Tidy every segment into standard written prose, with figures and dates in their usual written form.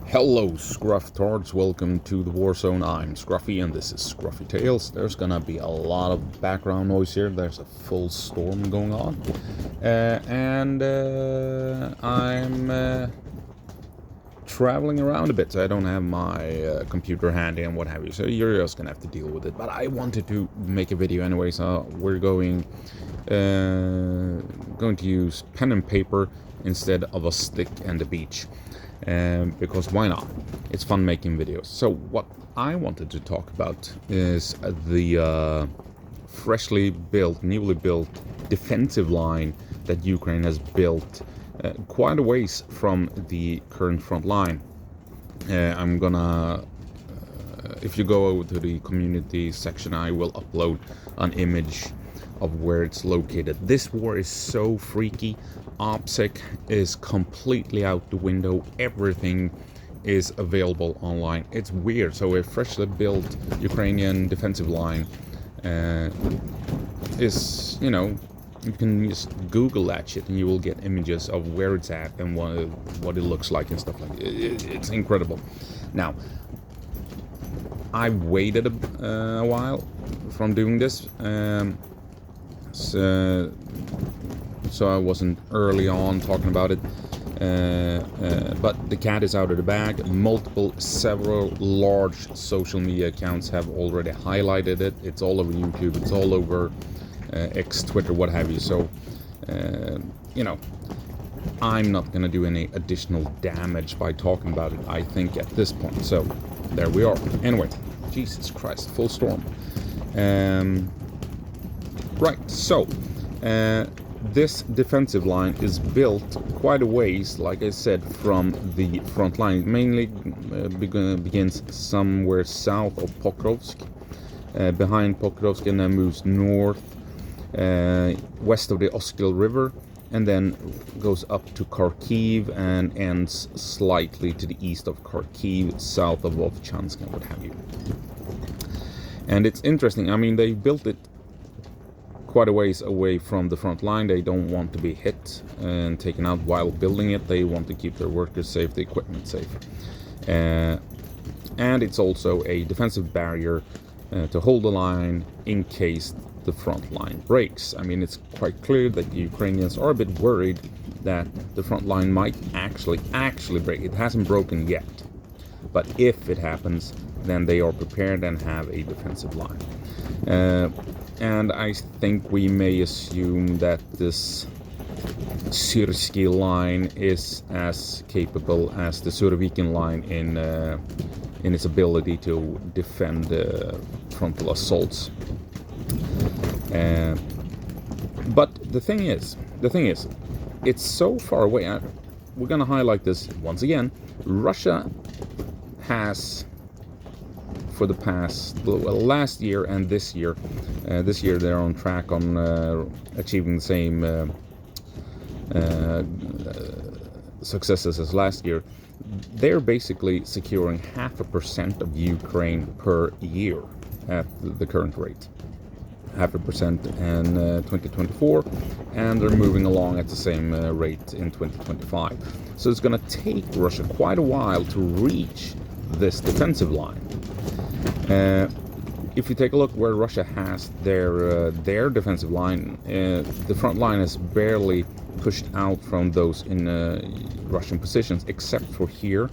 Hello Scruff-tards, welcome to the War Zone. I'm Scruffy and this is Scruffy Tales. There's gonna be a lot of background noise here. There's a full storm going on. I'm traveling around a bit, so I don't have my computer handy and what have you. So you're just gonna have to deal with it. But I wanted to make a video anyway, so we're going to use pen and paper instead of a stick and a beach. Because why not? It's fun making videos. So what I wanted to talk about is the newly built defensive line that Ukraine has built quite a ways from the current front line. I'm gonna, if you go over to the community section, I will upload an image of where it's located. This war is so freaky. OPSEC is completely out the window. Everything is available online. It's weird. So a freshly built Ukrainian defensive line is, you can just Google that shit and you will get images of where it's at and what it looks like and stuff like that. It's incredible. Now, I waited a while from doing this. So I wasn't early on talking about it, but the cat is out of the bag. Several large social media accounts have already highlighted it. It's all over YouTube, it's all over X, Twitter, what have you. So I'm not gonna do any additional damage by talking about it, I think, at this point. So there we are. Anyway, Jesus Christ, full storm. Right, so this defensive line is built quite a ways, like I said, from the front line. It mainly begins somewhere south of Pokrovsk, behind Pokrovsk, and then moves north, west of the Oskil River, and then goes up to Kharkiv and ends slightly to the east of Kharkiv, south of Vovchansk and what have you. And it's interesting, I mean, they built it quite a ways away from the front line. They don't want to be hit and taken out while building it. They want to keep their workers safe, the equipment safe. And it's also a defensive barrier to hold the line in case the front line breaks. I mean, it's quite clear that the Ukrainians are a bit worried that the front line might actually break. It hasn't broken yet, but if it happens, then they are prepared and have a defensive line. And I think we may assume that this Syrsky line is as capable as the Surovikin line in its ability to defend frontal assaults. But the thing is, it's so far away. We're going to highlight this once again. Russia has, for the past, last year and this year they're on track on achieving the same successes as last year. They're basically securing 0.5% of Ukraine per year at the current rate. 0.5% in 2024, and they're moving along at the same rate in 2025. So it's going to take Russia quite a while to reach this defensive line. If you take a look where Russia has their defensive line, the front line is barely pushed out from those in Russian positions, except for here,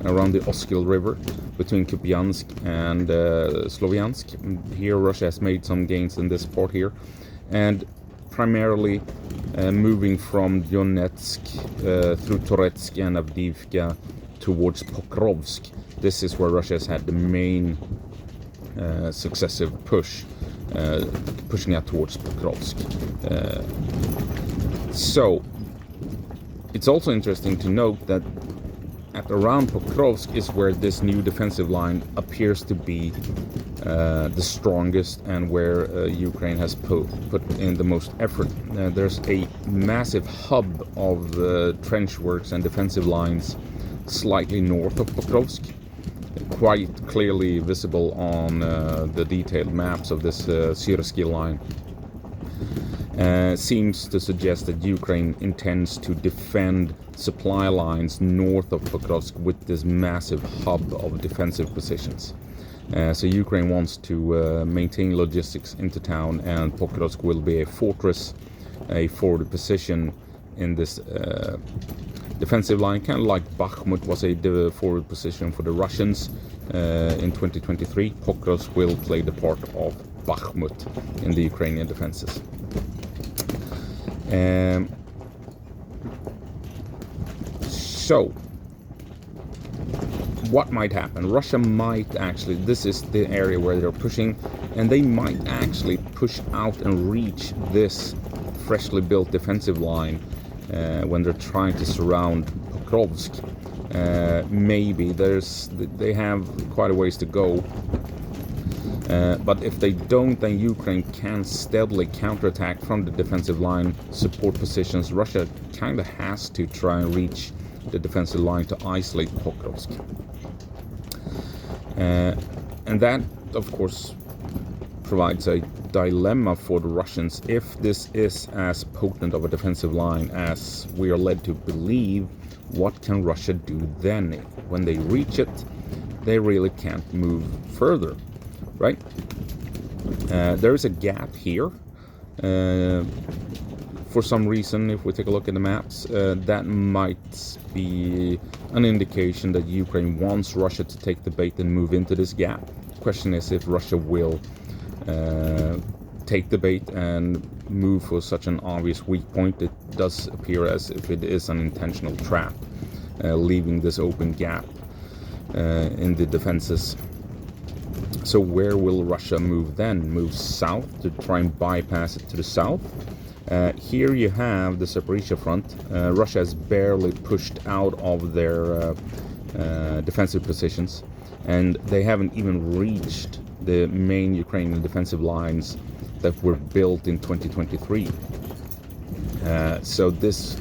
around the Oskil River, between Kupiansk and Sloviansk. Here Russia has made some gains in this part here, and primarily moving from Donetsk through Toretsk and Avdiivka towards Pokrovsk. This is where Russia has had the main successive push, pushing out towards Pokrovsk. So it's also interesting to note that at around Pokrovsk is where this new defensive line appears to be the strongest, and where Ukraine has put in the most effort. There's a massive hub of trench works and defensive lines slightly north of Pokrovsk, quite clearly visible on the detailed maps of this Syrsky line. seems to suggest that Ukraine intends to defend supply lines north of Pokrovsk with this massive hub of defensive positions. So Ukraine wants to maintain logistics into town, and Pokrovsk will be a fortress, a forward position in this defensive line, kind of like Bakhmut was a forward position for the Russians in 2023. Pokrovsk will play the part of Bakhmut in the Ukrainian defenses. So, what might happen? Russia might actually, this is the area where they're pushing, and they might actually push out and reach this freshly built defensive line when they're trying to surround Pokrovsk. Maybe they have quite a ways to go. But if they don't, then Ukraine can steadily counterattack from the defensive line support positions. Russia kind of has to try and reach the defensive line to isolate Pokrovsk. And that, of course, provides a dilemma for the Russians. If this is as potent of a defensive line as we are led to believe, what can Russia do then? When they reach it, they really can't move further. Right? There is a gap here. For some reason, if we take a look at the maps, that might be an indication that Ukraine wants Russia to take the bait and move into this gap. The question is if Russia will take the bait and move for such an obvious weak point. It does appear as if it is an intentional trap, leaving this open gap in the defenses. So where will Russia move then? Move south to try and bypass it to the south? Here you have the Zaporizhzhia front. Russia has barely pushed out of their defensive positions, and they haven't even reached the main Ukrainian defensive lines that were built in 2023. So this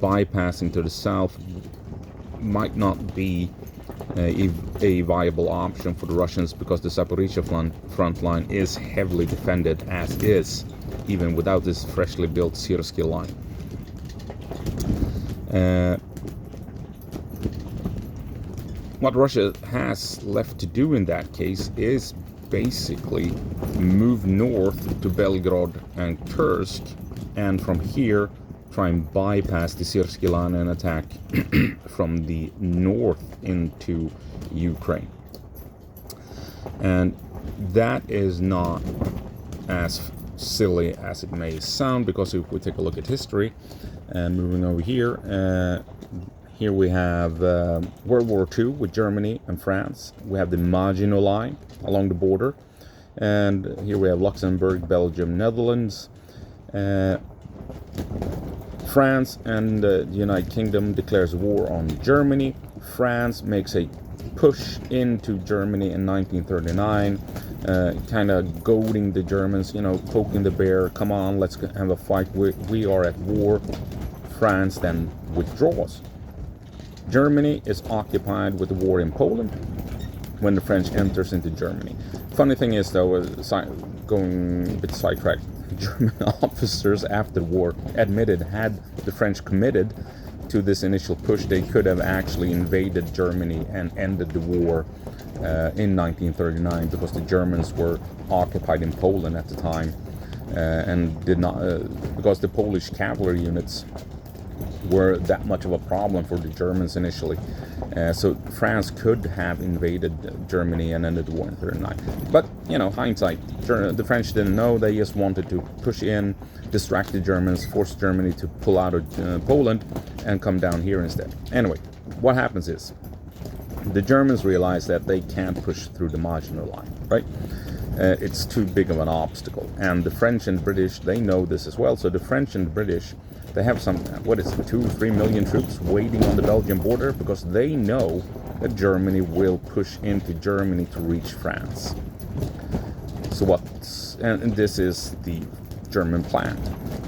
bypassing to the south might not be a viable option for the Russians, because the Zaporizhzhia front line is heavily defended as is, even without this freshly built Syrsky line. What Russia has left to do in that case is basically move north to Belgorod and Kursk, and from here try and bypass the Syrsky line and attack from the north into Ukraine. And that is not as silly as it may sound, because if we take a look at history, and moving over here, here we have World War II with Germany and France. We have the Maginot Line along the border, and here we have Luxembourg, Belgium, Netherlands. France and the United Kingdom declares war on Germany. France makes a push into Germany in 1939, kind of goading the Germans, poking the bear. Come on, let's have a fight. We are at war. France then withdraws. Germany is occupied with the war in Poland when the French enters into Germany. Funny thing is, though, going a bit sidetracked, German officers after the war admitted, had the French committed to this initial push, they could have actually invaded Germany and ended the war in 1939, because the Germans were occupied in Poland at the time, and did not, because the Polish cavalry units were that much of a problem for the Germans initially. So France could have invaded Germany and ended the war in 1939. But, hindsight, the French didn't know. They just wanted to push in, distract the Germans, force Germany to pull out of Poland and come down here instead. Anyway, what happens is, the Germans realize that they can't push through the Maginot Line, right? It's too big of an obstacle. And the French and British, they know this as well. So the French and British, they have some, 2-3 million troops waiting on the Belgian border, because they know that Germany will push into Germany to reach France. So and this is the German plan.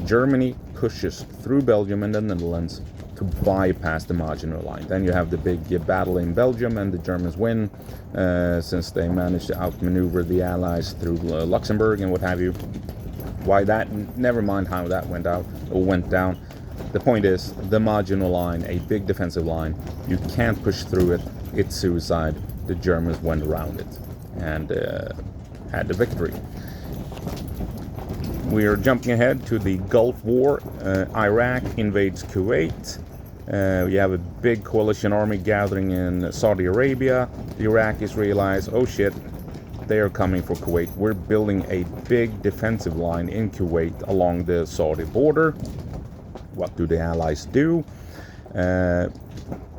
Germany pushes through Belgium and the Netherlands to bypass the Maginot Line. Then you have the big battle in Belgium, and the Germans win, since they managed to outmaneuver the Allies through Luxembourg and what have you. Why that? Never mind how that went down. The point is, the Maginot Line, a big defensive line, you can't push through it. It's suicide. The Germans went around it and had the victory. We are jumping ahead to the Gulf War. Iraq invades Kuwait. You have a big coalition army gathering in Saudi Arabia. The Iraqis realize, oh shit, they are coming for Kuwait. We're building a big defensive line in Kuwait along the Saudi border. What do the Allies do?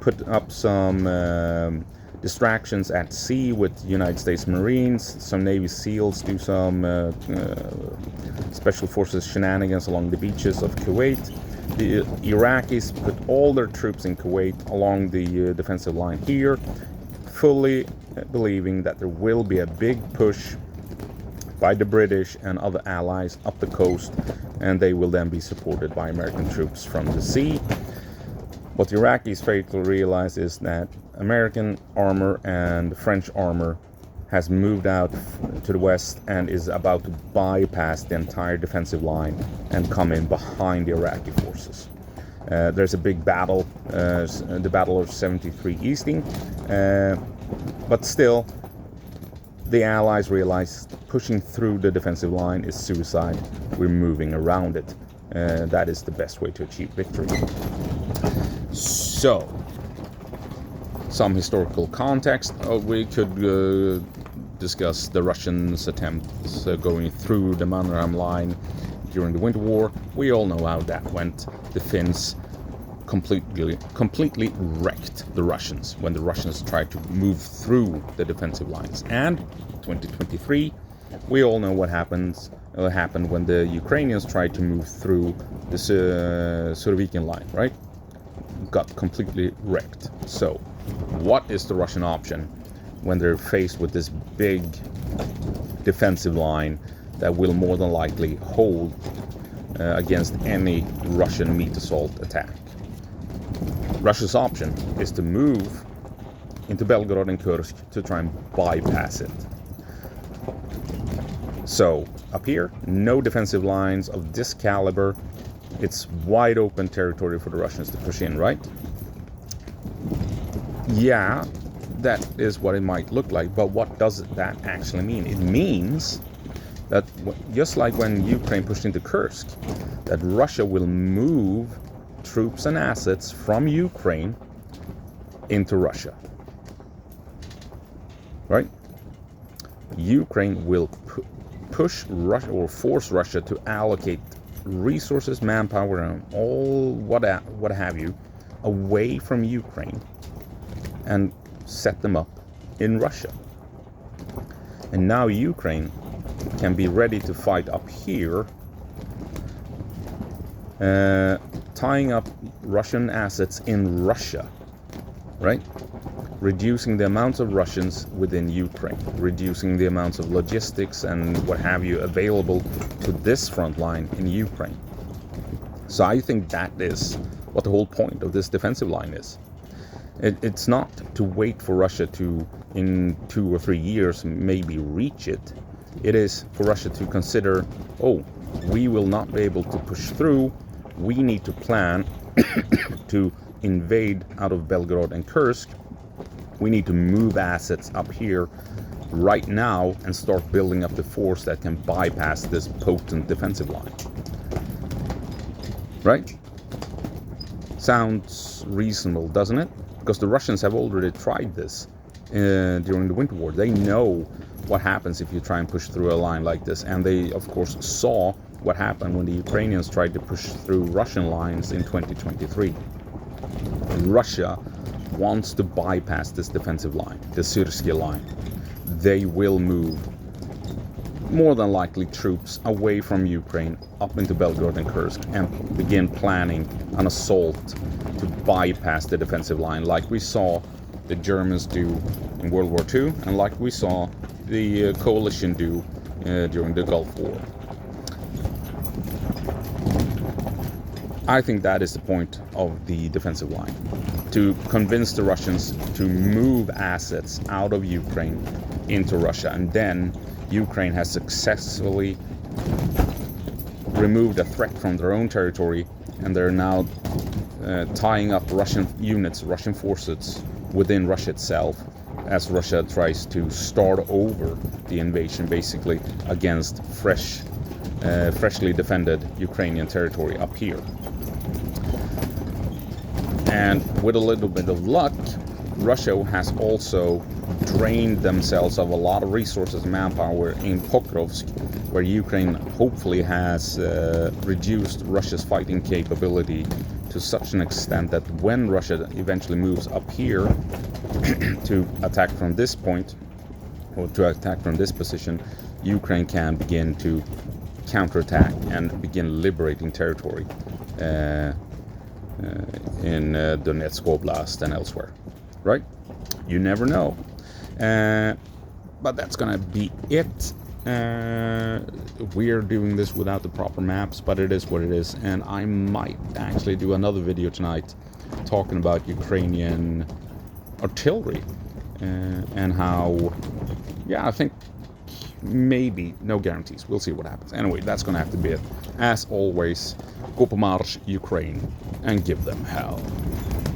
Put up some distractions at sea with United States Marines. Some Navy SEALs do some special forces shenanigans along the beaches of Kuwait. The Iraqis put all their troops in Kuwait along the defensive line here, fully believing that there will be a big push by the British and other allies up the coast, and they will then be supported by American troops from the sea. What the Iraqis fail to realize is that American armor and French armor has moved out to the west and is about to bypass the entire defensive line and come in behind the Iraqi forces. There's a big battle, the Battle of 73 Easting, but still the Allies realize pushing through the defensive line is suicide. We're moving around it. That is the best way to achieve victory. So, some historical context. We could discuss the Russians' attempts going through the Mannerheim line during the Winter War. We all know how that went. The Finns completely wrecked the Russians when the Russians tried to move through the defensive lines. And 2023, we all know what happened when the Ukrainians tried to move through the Surovikin line, right? Got completely wrecked. So, what is the Russian option when they're faced with this big defensive line that will more than likely hold against any Russian meat assault attack? Russia's option is to move into Belgorod and Kursk to try and bypass it. So, up here, no defensive lines of this caliber. It's wide open territory for the Russians to push in, right? Yeah, that is what it might look like, but what does that actually mean? It means that just like when Ukraine pushed into Kursk, that Russia will move troops and assets from Ukraine into Russia. Right? Ukraine will push Russia or force Russia to allocate resources, manpower, and all what have you away from Ukraine and set them up in Russia. And now Ukraine can be ready to fight up here, tying up Russian assets in Russia, right? Reducing the amounts of Russians within Ukraine, reducing the amounts of logistics and what have you available to this front line in Ukraine. So I think that is what the whole point of this defensive line is. It's not to wait for Russia to, in 2 or 3 years, maybe reach it. It is for Russia to consider, oh, we will not be able to push through. We need to plan to invade out of Belgorod and Kursk. We need to move assets up here right now and start building up the force that can bypass this potent defensive line. Right? Sounds reasonable, doesn't it? Because the Russians have already tried this during the Winter War. They know what happens if you try and push through a line like this. And they, of course, saw what happened when the Ukrainians tried to push through Russian lines in 2023. Russia wants to bypass this defensive line, the Syrsky line. They will move, more than likely, troops away from Ukraine up into Belgorod and Kursk and begin planning an assault to bypass the defensive line, like we saw the Germans do in World War II and like we saw the coalition do during the Gulf War. I think that is the point of the defensive line, to convince the Russians to move assets out of Ukraine into Russia, and then Ukraine has successfully removed a threat from their own territory, and they're now tying up Russian units, Russian forces within Russia itself, as Russia tries to start over the invasion, basically against freshly defended Ukrainian territory up here. And with a little bit of luck, Russia has also drained themselves of a lot of resources and manpower in Pokrovsk, where Ukraine hopefully has reduced Russia's fighting capability to such an extent that when Russia eventually moves up here to attack from this point, or to attack from this position, Ukraine can begin to counterattack and begin liberating territory in Donetsk Oblast and elsewhere, right? You never know. But that's gonna be it. We're doing this without the proper maps, but it is what it is. And I might actually do another video tonight talking about Ukrainian artillery and how, yeah, I think maybe, no guarantees, we'll see what happens. Anyway, that's gonna have to be it. As always, go på marsch, Ukraine, and give them hell.